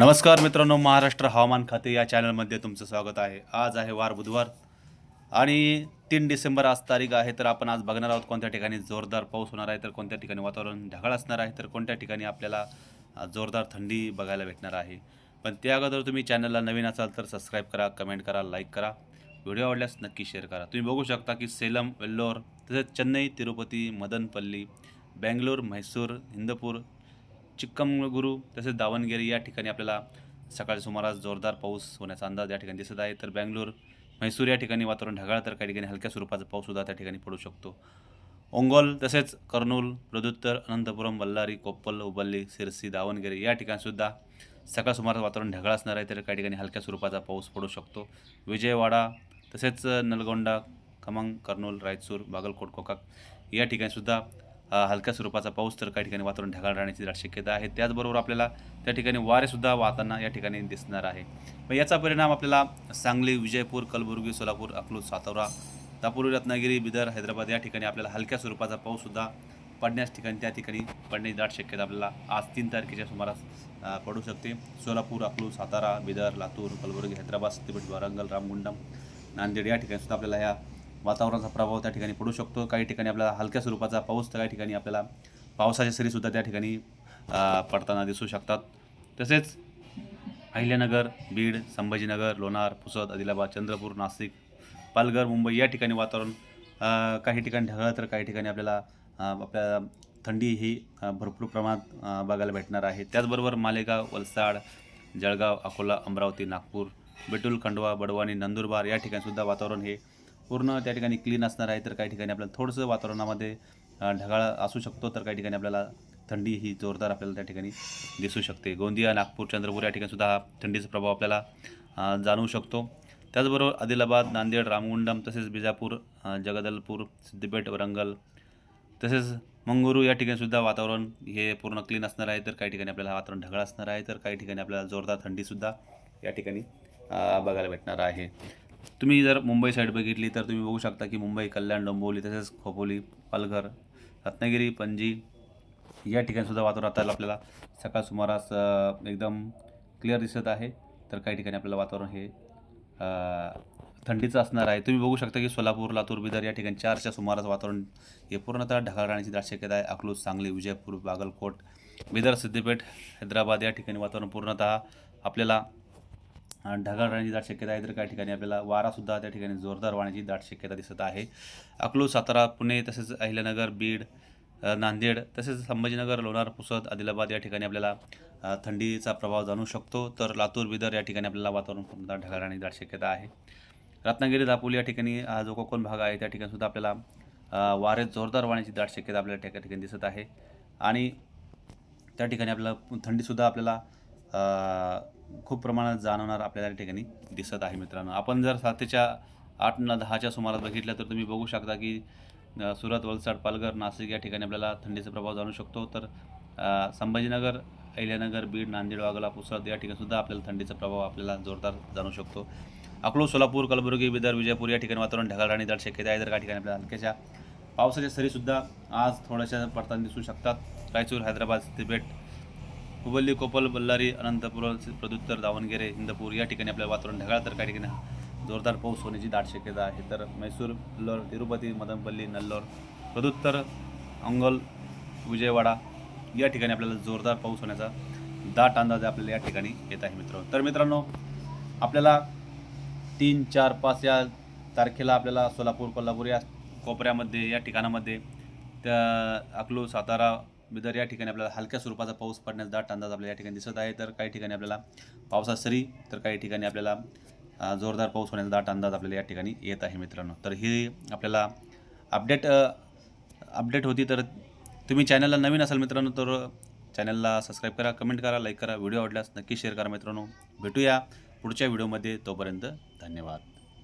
नमस्कार मित्रांनो, महाराष्ट्र हवामान खाते या चॅनलमध्ये तुमचं स्वागत आहे. आज आहे वार बुधवार आणि 3 डिसेंबर आज तारीख आहे. तर आपण आज बघणार आहोत कोणत्या ठिकाणी जोरदार पाऊस होणार आहे, तर कोणत्या ठिकाणी वातावरण ढगाळ असणार आहे, तर कोणत्या ठिकाणी आपल्याला जोरदार थंडी बघायला भेटणार आहे. पण त्या अगोदर तुम्ही चॅनलला नवीन असाल तर सबस्क्राईब करा, कमेंट करा, लाईक करा. व्हिडिओ आवडल्यास नक्की शेअर करा. तुम्ही बघू शकता की सेलम, वेल्लोर, तसेच चेन्नई, तिरुपती, मदनपल्ली, बेंगलोर, म्हैसूर, इंदपूर, चिक्कमगुरू तसेच दावणगेरे या ठिकाणी आपल्याला सकाळच्या सुमारास जोरदार पाऊस होण्याचा अंदाज या ठिकाणी दिसत आहे. तर बेंगलोर, म्हैसूर या ठिकाणी वातावरण ढगाळ, तर काही ठिकाणी हलक्या स्वरूपाचा पाऊससुद्धा त्या ठिकाणी पडू शकतो. ओंगोल तसेच कर्नूल, प्रदुत्तर, अनंतपुरम, बल्लारी, कोप्पल, हुबल्ली, सिरसी, दावणगेरे या ठिकाणीसुद्धा सकाळ सुमारास वातावरण ढगाळ असणार आहे. तर काही ठिकाणी हलक्या स्वरूपाचा पाऊस पडू शकतो. विजयवाडा तसेच नलगोंडा, खमंग, कर्नूल, रायचूर, बागलकोट, गोकाक या ठिकाणीसुद्धा हलक्या स्वरूपाचा पाऊस, तर काही ठिकाणी वातावरण ढगाळ राहण्याची दाट शक्यता आहे. त्याचबरोबर आपल्याला त्या ठिकाणी वारेसुद्धा वाहताना या ठिकाणी दिसणार आहे. मग याचा परिणाम आपल्याला सांगली, विजयपूर, कलबुर्गी, सोलापूर, अकलूज, सातारा, दापोली, रत्नागिरी, बिदर, हैदराबाद या ठिकाणी आपल्याला हलक्या स्वरूपाचा पाऊससुद्धा पडण्यास त्या ठिकाणी पडण्याची दाट शक्यता आपल्याला आज 3 तारखेच्या सुमारास पडू शकते. सोलापूर, अकलूज, सातारा, बिदर, लातूर, कलबुर्गी, हैदराबाद, सिद्दीपेट, वारंगल, रामगुंडम, नांदेड या ठिकाणी सुद्धा आपल्याला ह्या वातावरणाचा प्रभाव त्या ठिकाणी पडू शकतो. काही ठिकाणी आपल्याला हलक्या स्वरूपाचा पाऊस, तर काही ठिकाणी आपल्याला पावसाच्या सरीसुद्धा त्या ठिकाणी पडताना दिसू शकतात. तसेच अहिल्यानगर, बीड, संभाजीनगर, लोणार, पुसद, आदिलाबाद, चंद्रपूर, नाशिक, पालघर, मुंबई या ठिकाणी वातावरण काही ठिकाणी ढगाळ, तर काही ठिकाणी आपल्याला आपल्या थंडी ही भरपूर प्रमाणात बघायला भेटणार आहे. त्याचबरोबर मालेगाव, वलसाड, जळगाव, अकोला, अमरावती, नागपूर, बेटूल, खंडवा, बडवानी, नंदुरबार या ठिकाणीसुद्धा वातावरण हे पूर्ण त्या ठिकाणी क्लीन असणार आहे. तर काही ठिकाणी आपल्याला थोडंसं वातावरणामध्ये ढगाळ असू शकतो, तर काही ठिकाणी आपल्याला थंडी ही जोरदार आपल्याला त्या ठिकाणी दिसू शकते. गोंदिया, नागपूर, चंद्रपूर या ठिकाणी सुद्धा थंडीचा प्रभाव आपल्याला जाणवू शकतो. त्याचबरोबर आदिलाबाद, नांदेड, रामगुंडम तसेच बिजापूर, जगदलपूर, सिद्दीपेट, वरंगल तसेच मंगळुरू या ठिकाणीसुद्धा वातावरण हे पूर्ण क्लीन असणार आहे. तर काही ठिकाणी आपल्याला वातावरण ढगाळ असणार आहे. तर काही ठिकाणी आपल्याला जोरदार थंडीसुद्धा या ठिकाणी बघायला भेटणार आहे. तुम्ही जर मुंबई साईड बघितली तर तुम्ही बघू शकता की मुंबई, कल्याण, डोंबिवली तसेच खोपोली, पालघर, रत्नागिरी, पणजी या ठिकाणीसुद्धा वातावरण आता आपल्याला सकाळ सुमारास एकदम क्लिअर दिसत आहे. तर काही ठिकाणी आपल्याला वातावरण हे थंडीचं असणार आहे. तुम्ही बघू शकता की सोलापूर, लातूर, बिदर या ठिकाणी 4च्या सुमारास वातावरण हे पूर्णतः ढगाळ राहण्याची दाट शक्यता आहे. अकलूज, सांगली, विजयपूर, बागलकोट, बिदर, सिद्दीपेट, हैदराबाद या ठिकाणी वातावरण पूर्णतः आपल्याला ढगाळ राहण्याची दाट शक्यता आहे. तर काही ठिकाणी आपल्याला वारासुद्धा त्या ठिकाणी जोरदार वाहण्याची दाट शक्यता दिसत आहे. अकलूज, सातारा, पुणे तसेच अहिल्यानगर, बीड, नांदेड तसेच संभाजीनगर, लोणार, पुसद, आदिलाबाद या ठिकाणी आपल्याला थंडीचा प्रभाव जाणवू शकतो. तर लातूर, बिदर या ठिकाणी आपल्याला वातावरण पूर्णतः ढगाळ राहण्याची दाट शक्यता आहे. रत्नागिरी, दापोली या ठिकाणी हा जो कोकण भाग आहे त्या ठिकाणी सुद्धा आपल्याला वारे जोरदार वाहण्याची दाट शक्यता आपल्याला त्या ठिकाणी दिसत आहे. आणि त्या ठिकाणी आपल्याला थंडीसुद्धा आपल्याला खूप प्रमाणात जाणवणार आपल्याला त्या ठिकाणी दिसत आहे. मित्रांनो, आपण जर 7च्या 8 न 10च्या सुमारास बघितलं तर तुम्ही बघू शकता की सुरत, वलसाड, पालघर, नाशिक या ठिकाणी आपल्याला थंडीचा प्रभाव जाणू शकतो. तर संभाजीनगर, अहिल्यानगर, बीड, नांदेड, वाघोला, पुसद या ठिकाणीसुद्धा आपल्याला थंडीचा प्रभाव आपल्याला जोरदार जाणू शकतो. अकलूज, सोलापूर, कलबुर्गी, बिदर, विजयपूर या ठिकाणी वातावरण ढगाळ राहण्याची दाट शक्यता आहे. तर काही ठिकाणी आपल्याला हलक्याच्या पावसाच्या सरीसुद्धा आज थोड्याशा पडताना दिसू शकतात. रायचूर, हैदराबाद, सिद्दीपेट, हुबल्ली, कोप्पल, बल्लारी, अनंतपुरम, प्रदुत्तर, दावणगेरे, इंदपूर या ठिकाणी आपल्याला वातावरण ढगाळ, तर काही ठिकाणी जोरदार पाऊस होण्याची दाट शक्यता आहे. तर म्हैसूर, वेल्लोर, तिरुपती, मदनपल्ली, नल्लोर, प्रदुत्तर, अंगोल, विजयवाडा या ठिकाणी आपल्याला जोरदार पाऊस होण्याचा दाट अंदाज आपल्याला या ठिकाणी येत आहे. तर मित्रांनो, आपल्याला 3, 4, 5 या तारखेला आपल्याला सोलापूर, कोल्हापूर या कोपऱ्यामध्ये या ठिकाणामध्ये त्या अकलूज, सातारा, बिदर या ठिकाणी आपल्याला हलक्या स्वरूपाचा पाऊस पडण्याचा दाट अंदाज आपल्याला या ठिकाणी दिसत आहे. तर काही ठिकाणी आपल्याला पावसात सरी, तर काही ठिकाणी आपल्याला जोरदार पाऊस होण्याचा दाट अंदाज आपल्याला या ठिकाणी येत आहे. मित्रांनो, तर ही आपल्याला अपडेट होती. तर तुम्ही चॅनलला नवीन असाल मित्रांनो तर चॅनलला सबस्क्राईब करा, कमेंट करा, लाईक करा. व्हिडिओ आवडल्यास नक्की शेअर करा. मित्रांनो, भेटूया पुढच्या व्हिडिओमध्ये. तोपर्यंत धन्यवाद.